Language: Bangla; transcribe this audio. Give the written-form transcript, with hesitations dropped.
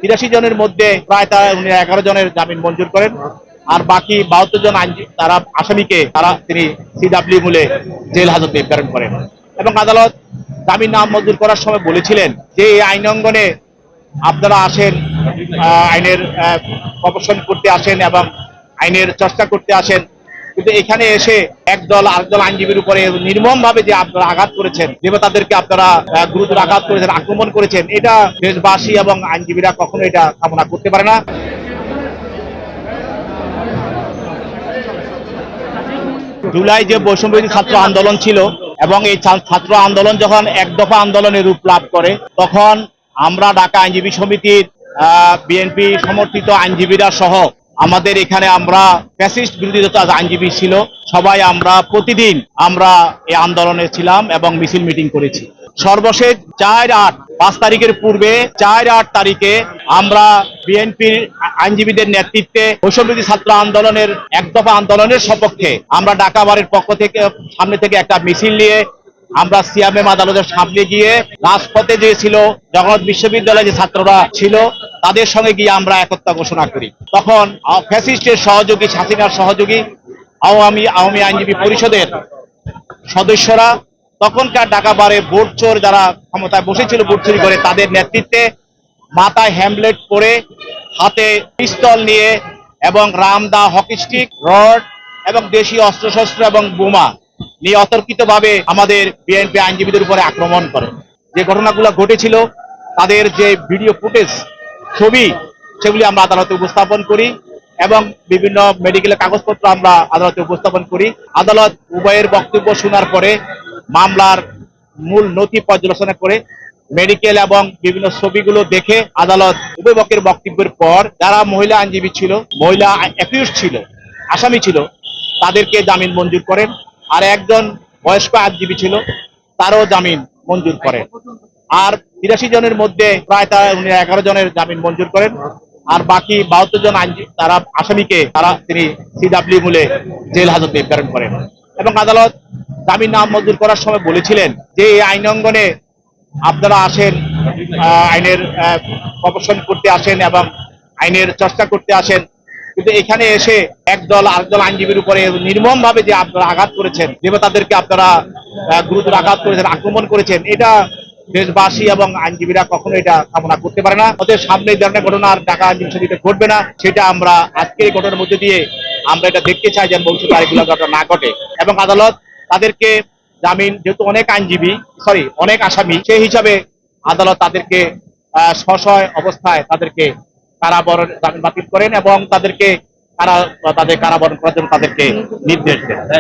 83 জনের মধ্যে প্রায় তারা 11 জনের জামিন মঞ্জুর করেন, আর বাকি 72 জন তারা আসামিকে তিনি সিডব্লিউ মূলে জেল হাজতে প্রেরণ করেন। এবং আদালত জামিন নাম মঞ্জুর করার সময় বলেছিলেন যে এই আইন অঙ্গনে আপনারা আসেন, আইনের প্রফেশন করতে আসেন এবং আইনের চর্চা করতে আসেন, কিন্তু এখানে এসে একদল আরেকদল আইনজীবীর উপরে নির্মম ভাবে যে আপনারা আঘাত করেছেন, যেভাবে তাদেরকে আপনারা গুরুতর আঘাত করেছেন, আক্রমণ করেছেন, এটা দেশবাসী এবং আইনজীবীরা কখনো এটা কামনা করতে পারে না। জুলাই যে বৈষম্যবিরোধী ছাত্র আন্দোলন ছিল এবং এই ছাত্র আন্দোলন যখন এক দফা আন্দোলনের রূপ লাভ করে, তখন আমরা ঢাকা আইনজীবী সমিতির বিএনপি সমর্থিত আইনজীবীরা সহ আমাদের এখানে আমরা ফ্যাসিস্ট বিরোধী যত আইনজীবী ছিল সবাই আমরা প্রতিদিন আমরা এই আন্দোলনে ছিলাম এবং মিছিল মিটিং করেছি। সর্বশেষ 5 তারিখের পূর্বে 4-8 তারিখে আমরা বিএনপির আইনজীবীদের নেতৃত্বে বৈষম্যবিরোধী ছাত্র আন্দোলনের এক দফা আন্দোলনের সপক্ষে আমরা ঢাকা বারের পক্ষ থেকে সামনে থেকে একটা মিছিল নিয়ে আমরা সিএমএম আদালতের সামনে গিয়ে রাজপথে যে ছিল জগন্নাথ বিশ্ববিদ্যালয়ে যে ছাত্ররা ছিল তাদের সঙ্গে গিয়ে আমরা একতা ঘোষণা করি। তখন ফ্যাসিস্টের সহযোগী, হাসিনার সহযোগী আওয়ামী আইনজীবী পরিষদের সদস্যরা তখনকার ঢাকা বারে ভোট চোর যারা ক্ষমতায় বসেছিল ভোট চুরি করে, তাদের নেতৃত্বে মাথায় হ্যামলেট পরে, হাতে পিস্তল নিয়ে এবং রামদা, হকি স্টিক, রড এবং দেশীয় অস্ত্রশস্ত্র এবং বোমা নিয়ে অতর্কিতভাবে আমাদের বিএনপি আইনজীবীদের উপরে আক্রমণ করে। যে ঘটনাগুলো ঘটেছিল তাদের যে ভিডিও ফুটেজ, ছবি, সেগুলি আমরা আদালতে উপস্থাপন করি এবং বিভিন্ন মেডিকেলের কাগজপত্র আমরা আদালতে উপস্থাপন করি। আদালত উভয়ের বক্তব্য শোনার পরে মামলার মূল নথি পর্যালোচনা করে মেডিকেল এবং বিভিন্ন ছবিগুলো দেখে আদালত উভয় পক্ষের বক্তব্যের পর যারা মহিলা আইনজীবী ছিল, মহিলা অ্যাকিউজড ছিল, আসামি ছিল, তাদেরকে জামিন মঞ্জুর করেন। আর একজন বয়স্ক আইনজীবী ছিল, তারও জামিন মঞ্জুর করেন। আর 83 জনের মধ্যে প্রায় তারা 11 জনের জামিন মঞ্জুর করেন, আর বাকি 72 জন তারা আসামিকে তিনি সিডব্লিউ মূলে জেল হাজতে প্রেরণ করেন। এবং আদালত জামিন নাম মঞ্জুর করার সময় বলেছিলেন যে এই আইন অঙ্গনে আপনারা আসেন, আইনের প্রফেশন করতে আসেন এবং আইনের চর্চা করতে আসেন, কিন্তু এখানে এসে একদল আরেকদল আইনজীবীর উপরে নির্মম ভাবে যে আপনারা আঘাত করেছেন, যেভাবে তাদেরকে আপনারা গুরুতর আঘাত করেছেন, আক্রমণ করেছেন, এটা দেশবাসী এবং আইনজীবীরা কখনো এটা কামনা করতে পারে না। ওদের সামনে এই ধরনের ঘটনা আর ঢাকা আইনজীবী সমিতিতে ঘটবে না, সেটা আমরা আজকের এই ঘটনার মধ্যে দিয়ে আমরা এটা দেখতে চাই যে ভবিষ্যতে আরেকগুলো ঘটনা না ঘটে। এবং আদালত তাদেরকে জামিন, যেহেতু অনেক আসামি, সেই হিসাবে আদালত তাদেরকে সশয় অবস্থায় তাদেরকে কারাবরণ জামিন বাতিল করেন এবং তাদের কারাবরণ করার জন্য তাদেরকে নির্দেশ দেন।